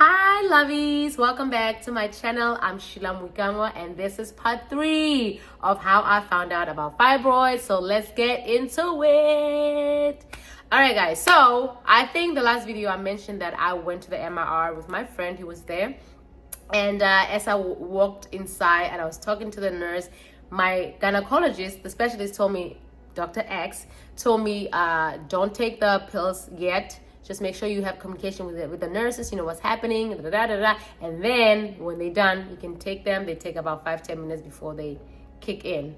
Hi lovies, welcome back to my channel. I'm Sheila Mwikamwa and this is part 3 of how I found out about fibroids. So let's get into it. Alright guys, so I think the last video I mentioned that I went to the MRI with my friend who was there. And as I walked inside and I was talking to the nurse, my gynecologist, the specialist, told me, Dr. X, told me don't take the pills yet. Just make sure you have communication with the nurses, you know what's happening, and then when they're done, you can take them. They take about 5-10 minutes before they kick in.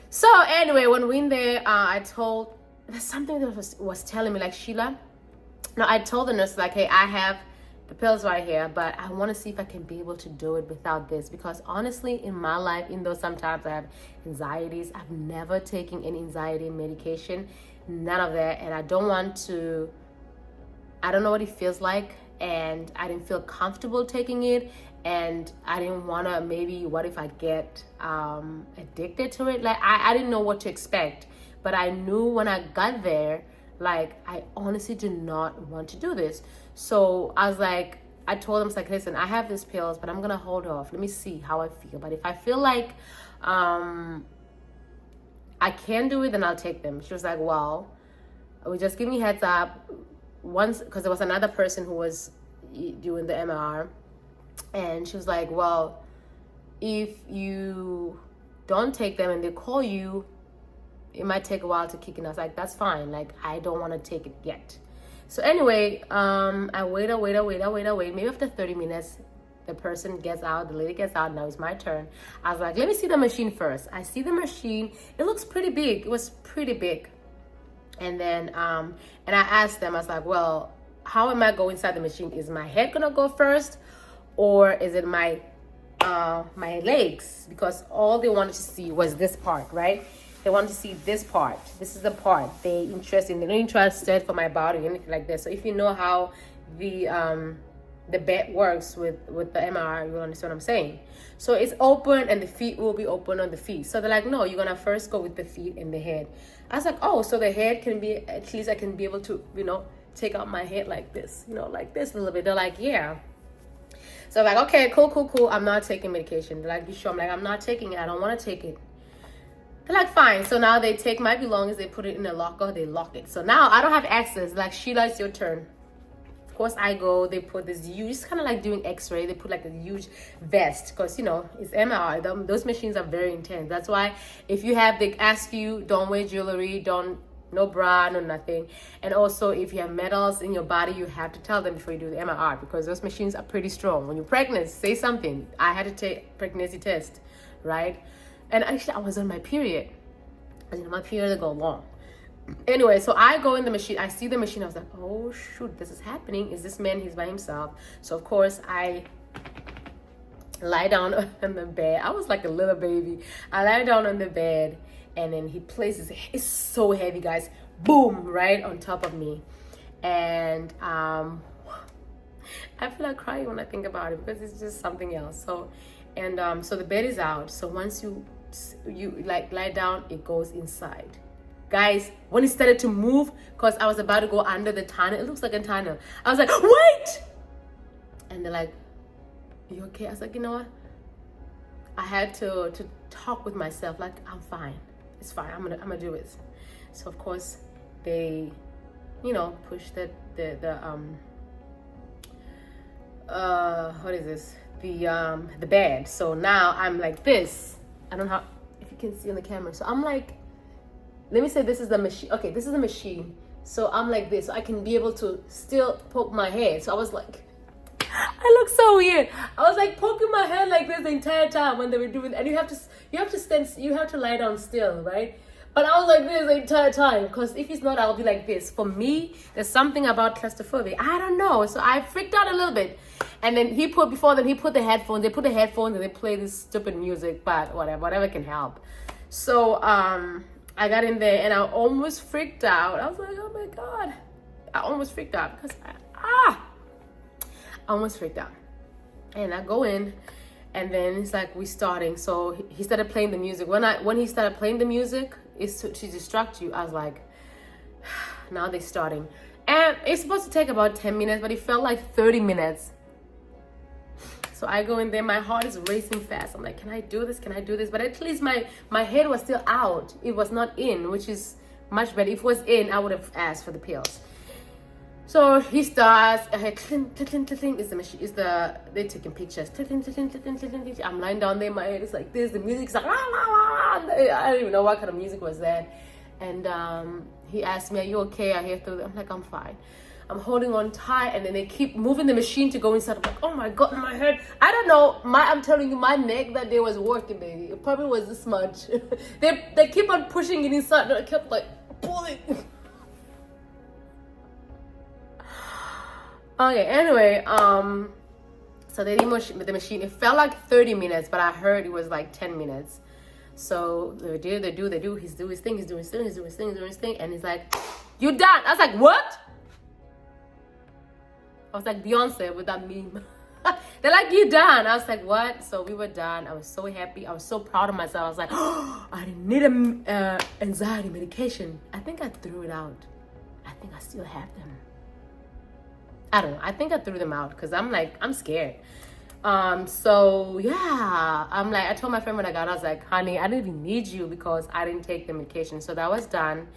So anyway, when we in there, I told, there's something that was telling me, like, Sheila, no, I told the nurse, like, hey, I have the pills right here, but I want to see if I can be able to do it without this, because honestly, in my life, even though sometimes I have anxieties, I've never taken any anxiety medication, none of that, and I don't want to, I don't know what it feels like, and I didn't feel comfortable taking it, and I didn't want to, maybe what if I get addicted to it? Like, I didn't know what to expect, but I knew when I got there, like, I honestly did not want to do this. So I was like, I told them, like, listen, I have these pills, but I'm gonna hold off. Let me see how I feel. But if I feel like I can do it, then I'll take them. She was like, well, we just give me heads up. Once, because there was another person who was doing the MR, and she was like, well, if you don't take them and they call you, it might take a while to kick in. I was like, that's fine, like, I don't want to take it yet. So anyway, I wait, maybe after 30 minutes the person gets out, the lady gets out. Now it's my turn. I was like, let me see the machine first. I see the machine, it looks pretty big. It was pretty big. And then and I asked them, I was like, well, how am I going inside the machine? Is my head gonna go first, or is it my my legs? Because all they wanted to see was this part, right? They wanted to see this part. This is the part they interested in. They don't interested for my body or anything like this. So if you know how the bed works with the MRI, you understand what I'm saying. So it's open and the feet will be open on the feet. So they're like, no, you're gonna first go with the feet and the head. I was like, oh, so the head can be, at least I can be able to, you know, take out my head like this, you know, like this a little bit. They're like, yeah. So I'm like, okay, cool. I'm not taking medication. They're like, you sure? I'm like, I'm not taking it. I don't want to take it. They're like, fine. So now they take my belongings, they put it in a locker, they lock it. So now I don't have access. Like, Sheila, it's your turn. Of course, I go, they put this huge, it's kind of like doing x-ray. They put like a huge vest because, you know, it's MRI. Those machines are very intense. That's why if you have, they ask you, don't wear jewelry, no bra, no nothing. And also, if you have metals in your body, you have to tell them before you do the MRI, because those machines are pretty strong. When you're pregnant, say something. I had to take pregnancy test, right? And actually, I was on my period. And, you know, my period go long. Anyway, so I go in the machine. I see the machine. I was like, oh, shoot, this is happening. Is this man? He's by himself. So, of course, I lie down on the bed. I was like a little baby. I lie down on the bed. And then he places, it's so heavy, guys. Boom, right on top of me. And I feel like crying when I think about it, because it's just something else. So, and so the bed is out. So once you like lie down, it goes inside. Guys, when it started to move, because I was about to go under the tunnel, it looks like a tunnel. I was like, wait! And they're like, you okay? I was like, you know what? I had to talk with myself, like, I'm fine. It's fine. I'm gonna do it. So of course they, you know, push the what is this? The bed. So now I'm like this. I don't know if you can see on the camera. So I'm like, let me say this is the machine. Okay, this is the machine. So I'm like this. So I can be able to still poke my head. So I was like, I look so weird. I was like poking my head like this the entire time when they were doing, and you have to stand, you have to lie down still, right? But I was like this the entire time, because if it's not, I'll be like this. For me, there's something about claustrophobia. I don't know. So I freaked out a little bit. And then he put the headphones. They put the headphones and they play this stupid music, but whatever can help. So I got in there and I almost freaked out. I was like, oh my God. I almost freaked out because I almost freaked out. And I go in, and then it's like we starting. So he started playing the music. When he started playing the music, it's to distract you. I was like, now they're starting. And it's supposed to take about 10 minutes, but it felt like 30 minutes. So I go in there, my heart is racing fast. I'm like, can I do this? Can I do this? But at least my head was still out. It was not in, which is much better. If it was in, I would have asked for the pills. So he starts, cling, cling, cling, cling, is the machine, they're taking pictures. Cling, cling, cling, cling, cling, cling. I'm lying down there, my head is like this, the music's like, la, la, la. I don't even know what kind of music was that. And he asked me, are you okay? I'm like, I'm fine. I'm holding on tight, and then they keep moving the machine to go inside. I'm like, oh my God, my head. I don't know, I'm telling you, my neck that day was working, baby. It probably was this much. they keep on pushing it inside, and I kept like pulling. Okay, anyway, so they did the machine. It felt like 30 minutes, but I heard it was like 10 minutes. So they do. He's doing his thing, and he's like, you done? I was like, what? I was like Beyonce with that meme. They're like, you done? I was like, what? So we were done. I was so happy. I was so proud of myself. I was like, oh, I didn't need anxiety medication. I think I threw it out. I think I still have them. I don't know. I think I threw them out because I'm like, I'm scared. So yeah, I'm like, I told my friend when I got, I was like, honey, I didn't even need you because I didn't take the medication. So that was done.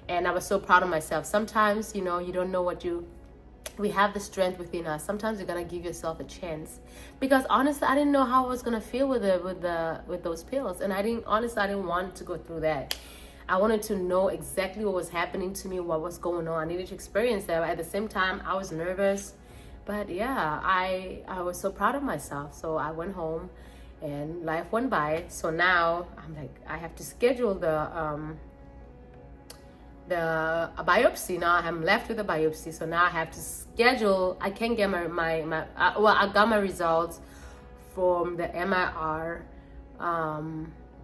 And I was so proud of myself. Sometimes, you know, you don't know we have the strength within us. Sometimes you gotta give yourself a chance. Because honestly, I didn't know how I was gonna feel with those pills. And I didn't want to go through that. I wanted to know exactly what was happening to me, what was going on. I needed to experience that. But at the same time, I was nervous. But yeah, I was so proud of myself. So I went home and life went by. So now I'm like, I have to schedule the biopsy. Now I'm left with a biopsy. So now I have to schedule. I can't get I got my results from the MRI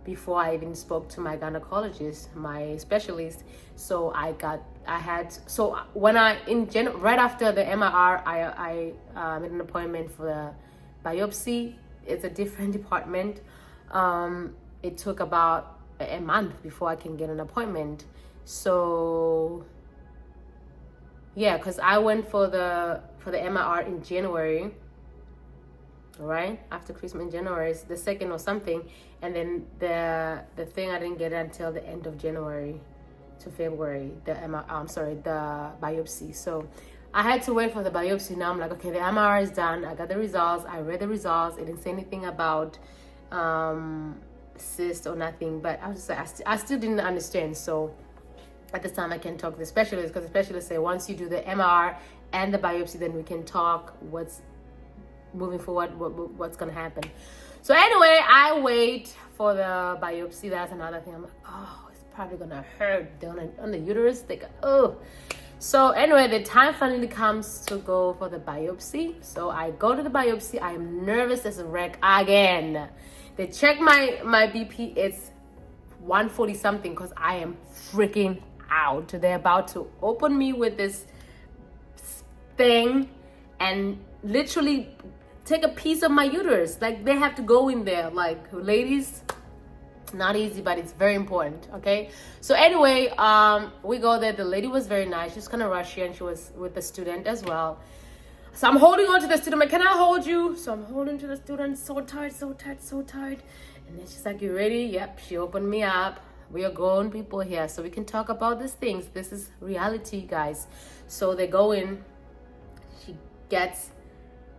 before I even spoke to my gynecologist, my specialist. So when right after the MRI, I made an appointment for the biopsy. It's a different department. It took about a month before I can get an appointment. So yeah, because I went for the MRI in January, right after Christmas. In January is the 2nd or something, and then the thing I didn't get it until the end of January to February, the biopsy. So I had to wait for the biopsy. Now I'm like, okay, the MRI is done. I got the results. I read the results. It didn't say anything about cyst or nothing, but I was just like, I still didn't understand. So at this time I can talk to the specialist, because the specialist say once you do the MRI and the biopsy, then we can talk what's moving forward, what's gonna happen. So anyway, I wait for the biopsy. That's another thing. I'm like, oh, it's probably gonna hurt down on the uterus. So anyway, the time finally comes to go for the biopsy. So I go to the biopsy. I am nervous as a wreck again. They check my BP. It's 140 something because I am freaking out. They're about to open me with this thing and literally take a piece of my uterus. Like, they have to go in there. Like, ladies, not easy, but it's very important. Okay, so anyway, we go there. The lady was very nice. She's kind of Russian. She was with the student as well. So I'm holding on to the student. I'm like, can I hold you? So I'm holding to the student, so tight. And then she's like, you ready? Yep. She opened me up. We are grown people here, so we can talk about these things. This is reality, guys. So they go in. She gets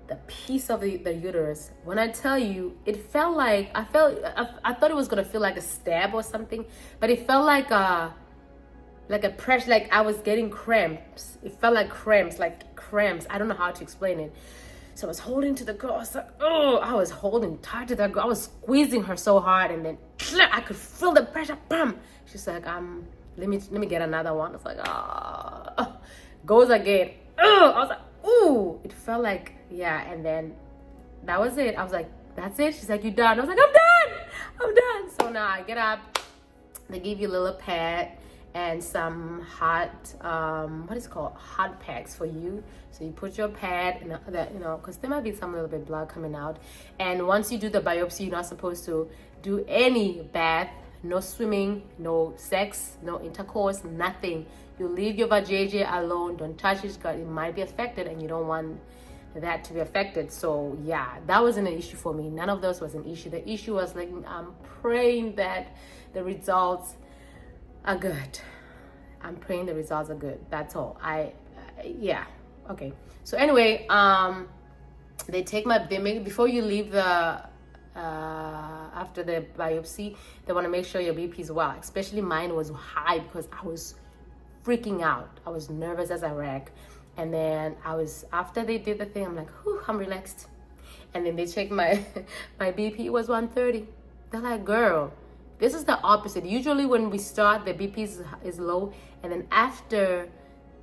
the piece of the uterus. When I tell you, it felt like I thought it was gonna feel like a stab or something, but it felt like a pressure, like I was getting cramps. It felt like cramps. I don't know how to explain it. So I was holding to the girl. I was like, oh, I was holding tight to that girl. I was squeezing her so hard, and then I could feel the pressure. Bam! She's like, let me get another one. I was like, oh, goes again. Oh, I was like, ooh, it felt like, yeah. And then that was it. I was like, that's it. She's like, you done? I was like, I'm done. So now I get up. They give you a little pad and some hot, hot packs for you. So you put your pad in that, because there might be some little bit blood coming out. And once you do the biopsy, you're not supposed to do any bath, no swimming, no sex, no intercourse, nothing. You leave your vajayjay alone. Don't touch it because it might be affected, and you don't want that to be affected. So yeah, that wasn't an issue for me. None of those was an issue. The issue was like, I'm praying that the results are good. I'm praying the results are good. That's all. Yeah. Okay. So anyway, they take my before you leave the after the biopsy, they want to make sure your BP is well. Especially mine was high because I was freaking out. I was nervous as a wreck. And then after they did the thing, I'm like, whew, I'm relaxed. And then they checked my BP, it was 130. They're like, girl, this is the opposite. Usually when we start, the BP is low, and then after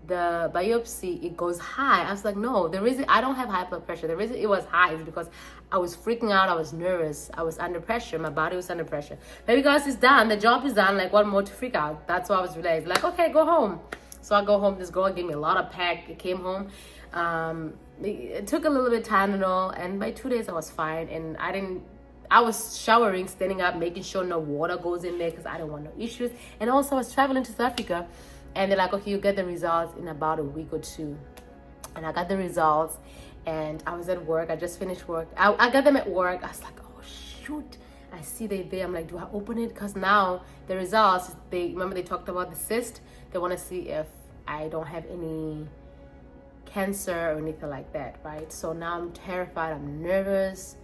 the biopsy, it goes high. I was like, no, the reason I don't have high blood pressure, the reason it was high is because I was freaking out, I was nervous, I was under pressure, my body was under pressure. But because it's done, the job is done, like what more to freak out? That's why I was relaxed. Like, okay, go home. So I go home. This girl gave me a lot of pack. It came home. It took a little bit of Tylenol, and by 2 days I was fine. And I was showering, standing up, making sure no water goes in there because I don't want no issues. And also I was traveling to South Africa, and they're like, okay, you get the results in about a week or two. And I got the results, and I was at work. I just finished work. I got them at work. I was like, oh shoot. I see they there. I'm like, do I open it? Because now the results, remember they talked about the cyst. They want to see if I don't have any cancer or anything like that, right? So now I'm terrified. I'm nervous.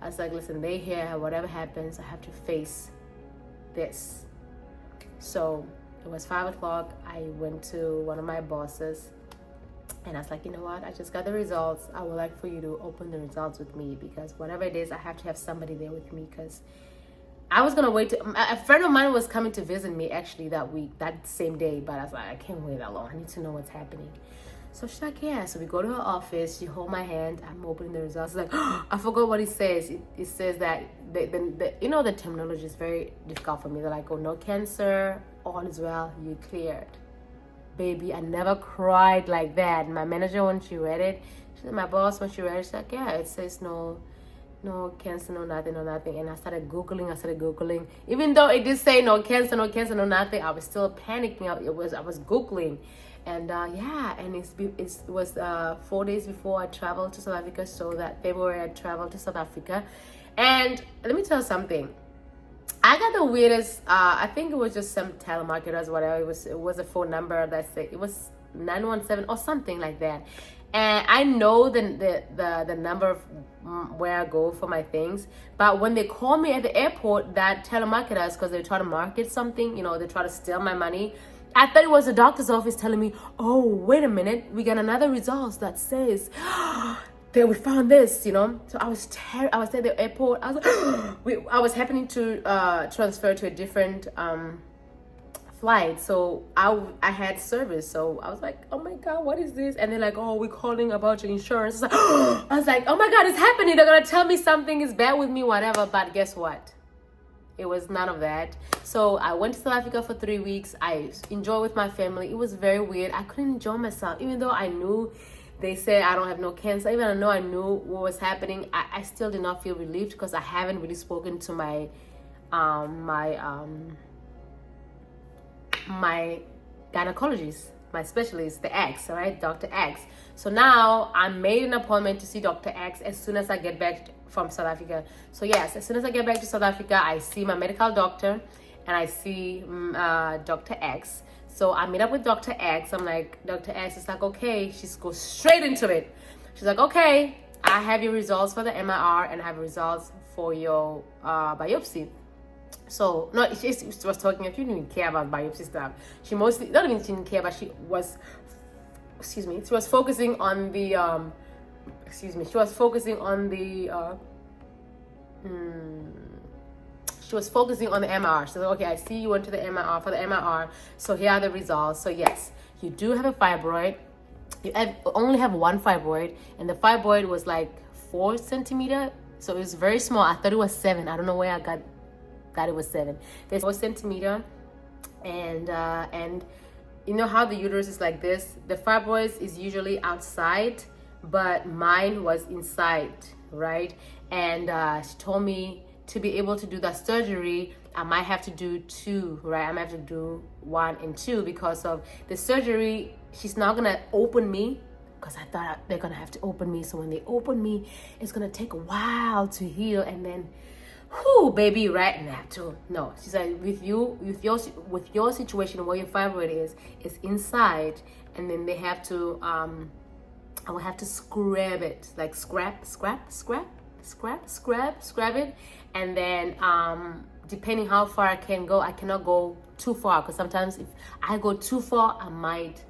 I was like, listen, they here. Whatever happens, I have to face this. So it was 5 o'clock. I went to one of my bosses, and I was like, you know what? I just got the results. I would like for you to open the results with me, because whatever it is, I have to have somebody there with me, because I was gonna wait. A friend of mine was coming to visit me actually that week, that same day, but I was like, I can't wait that long. I need to know what's happening. So she's like, yeah. So we go to her office. She hold my hand. I'm opening the results. Like, oh, I forgot what it says. It says that the terminology is very difficult for me. They're like, oh, no cancer, all is well, you cleared. Baby, I never cried like that. My manager, when she read it, my boss, when she read it, she's like, yeah, it says no cancer, no nothing. And I started Googling. Even though it did say no cancer, no nothing, I was still panicking. I was Googling. And and it was 4 days before I traveled to South Africa. So that February I traveled to South Africa. And let me tell you something. I got the weirdest, I think it was just some telemarketers, whatever. It was a phone number that said, it was 917 or something like that. And I know the number of where I go for my things. But when they call me at the airport, that telemarketers, because they try to market something, they try to steal my money. I thought it was the doctor's office telling me, oh, wait a minute, we got another results that says that we found this, So I was at the airport. I was happening to transfer to a different flight, so I had service. So I was like, oh my god, what is this? And they're like, oh, we're calling about your insurance. I was like, oh my god, it's happening. They're gonna tell me something is bad with me, whatever. But guess what? It was none of that. So I went to South Africa for 3 weeks. I enjoyed with my family. It was very weird. I couldn't enjoy myself, even though I knew they said I don't have no cancer. Even though I knew what was happening, I still did not feel relieved, because I haven't really spoken to my gynecologist, my specialist, the X, right? Dr. X. So now I made an appointment to see Dr. X as soon as I get back from South Africa. So yes, as soon as I get back to South Africa, I see my medical doctor and I see Dr. X. So I meet up with Dr. X. I'm like, Dr. X is like, okay. She goes straight into it. She's like, okay, I have your results for the MRI and I have results for your biopsy. So no, she was talking. If you didn't even care about biopsy stuff, she mostly not even she didn't care, but she was focusing on the she was focusing on the MRI. So okay, I see you went to the MRI for the MRI. So here are the results. So yes, you do have a fibroid. You only have one fibroid, and the fibroid was like 4 centimeters. So it was very small. I thought it was 7. I don't know where I got it was 7. There's 4 centimeters, and you know how the uterus is like this. The fibroids is usually outside, but mine was inside, right? And she told me to be able to do that surgery, I might have to do 2, right? I might have to do 1 and 2 because of the surgery. She's not gonna open me because I thought they're gonna have to open me. So when they open me, it's gonna take a while to heal, and then, whoo, baby, right? And I have to. No, she said, with your situation where your fibroid is, it's inside, and then they have to I will have to scrub it, like scrap it, and then depending how far I can go, I cannot go too far, because sometimes if I go too far, I might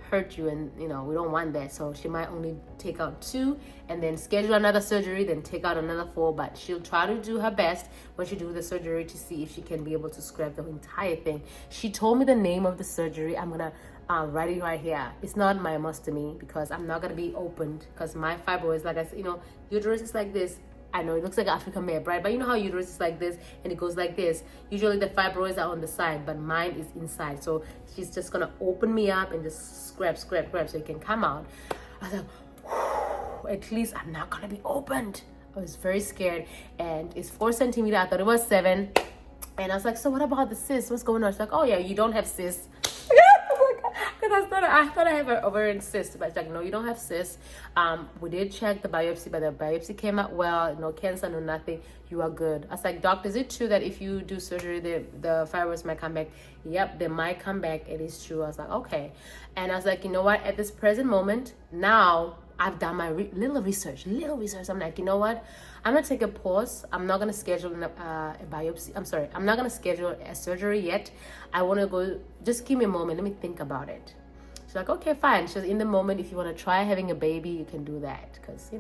hurt you, and we don't want that. So she might only take out 2 and then schedule another surgery, then take out another 4, but she'll try to do her best when she do the surgery to see if she can be able to scrap the entire thing. She told me the name of the surgery. I'm gonna write it right here. It's not myostomy, because I'm not gonna be opened, because my fibroids, like I said, uterus is like this. I know it looks like African map, right? But you know how uterus is like this and it goes like this. Usually the fibroids are on the side, but mine is inside. So she's just gonna open me up and just scrap so it can come out. I was like, at least I'm not gonna be opened. I was very scared. And it's 4 centimeters. I thought it was 7. And I was like, so what about the cyst? What's going on? She's like, oh yeah, you don't have cysts. Because I thought I have an ovarian cyst, but it's like, no, you don't have cysts. We did check the biopsy, but the biopsy came out well. No cancer, no nothing. You are good. I was like, doctor, is it true that if you do surgery, the fibroids might come back? Yep, they might come back. It is true. I was like, okay. And I was like, you know what? At this present moment, now I've done my little research. I'm like, you know what? I'm gonna take a pause. I'm not gonna schedule a biopsy. I'm sorry. I'm not gonna schedule a surgery yet. I want to go. Just give me a moment. Let me think about it. She's like, okay, fine. She's in the moment. If you want to try having a baby, you can do that, because you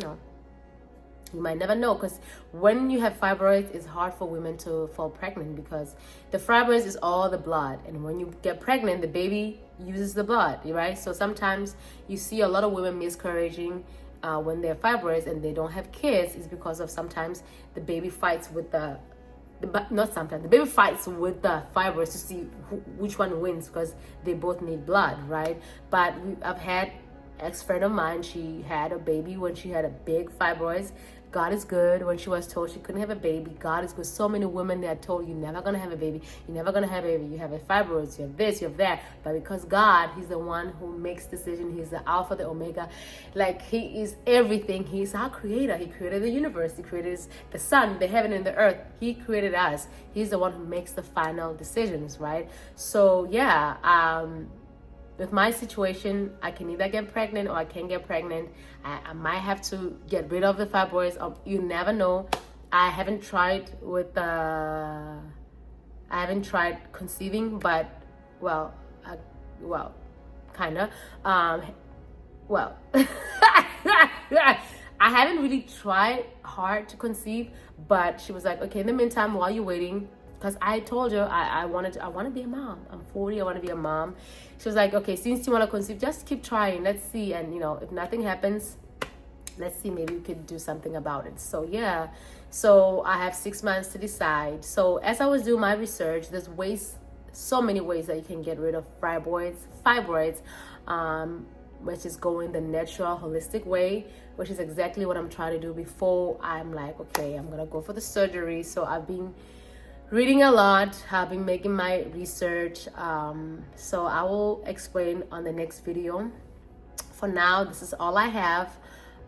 might never know. Because when you have fibroids, it's hard for women to fall pregnant, because the fibroids is all the blood, and when you get pregnant, the baby uses the blood, right? So sometimes you see a lot of women miscarrying when they're fibroids and they don't have kids. Is because of sometimes the baby fights with the baby fights with the fibroids to see which one wins, because they both need blood, right? But I've had ex-friend of mine, she had a baby when she had a big fibroids. God is good. When she was told she couldn't have a baby, God is good. So many women that are told, you're never going to have a baby. You're never going to have a baby. You have a fibroids. You have this, you have that. But because God, he's the one who makes decisions. He's the Alpha, the Omega. Like, he is everything. He's our creator. He created the universe. He created the sun, the heaven, and the earth. He created us. He's the one who makes the final decisions, right? So, yeah, with my situation, I can either get pregnant or I can't get pregnant. I might have to get rid of the fibroids. You never know. I haven't tried conceiving, but kinda. I haven't really tried hard to conceive, but she was like, okay, in the meantime, while you're waiting, because I told her I want to be a mom. I'm 40. I want to be a mom. She was like, okay, since you want to conceive, just keep trying. Let's see. And, if nothing happens, let's see. Maybe we could do something about it. So, yeah. So, I have 6 months to decide. So, as I was doing my research, there's so many ways that you can get rid of fibroids, which is going the natural, holistic way, which is exactly what I'm trying to do before I'm like, okay, I'm going to go for the surgery. So, I've been reading a lot. I've been making my research, so I will explain on the next video. For now, this is all I have.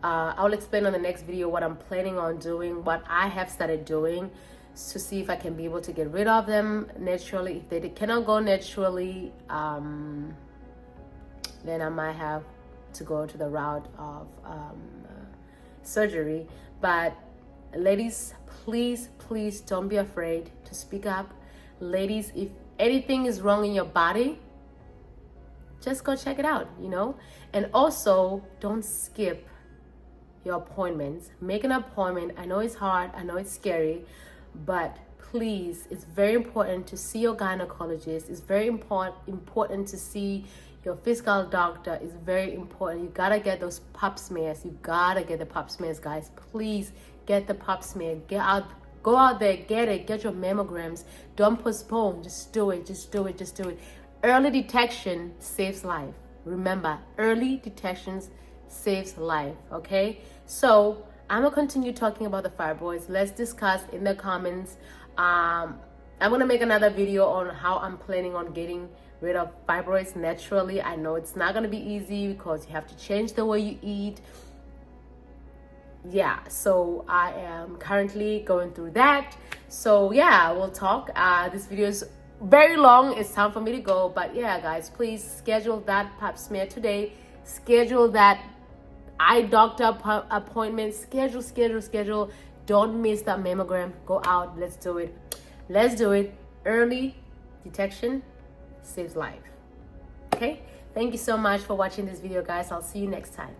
I will explain on the next video what I'm planning on doing, what I have started doing, to see if I can be able to get rid of them naturally. If they cannot go naturally, then I might have to go to the route of surgery. But ladies, please don't be afraid to speak up. Ladies, if anything is wrong in your body, just go check it out, And also, don't skip your appointments. Make an appointment. I know it's hard. I know it's scary. But please, it's very important to see your gynecologist. It's very important to see your physical doctor. Is very important. You gotta get those pap smears. You gotta get the pap smears, guys. Please get the pap smear. Go out there, get it. Get your mammograms. Don't postpone. Just do it. Early detection saves life. Remember, early detection saves life. Okay? So I'm gonna continue talking about the fibroids. Let's discuss in the comments. I'm gonna make another video on how I'm planning on getting rid of fibroids naturally. I know it's not going to be easy because you have to change the way you eat. Yeah, so I am currently going through that. So yeah, we'll talk. This video is very long. It's time for me to go. But yeah, guys, please schedule that pap smear today. Schedule that eye doctor appointment. Schedule. Don't miss that mammogram. Go out. Let's do it. Let's do it. Early detection saves life. Okay? Thank you so much for watching this video, guys. I'll see you next time.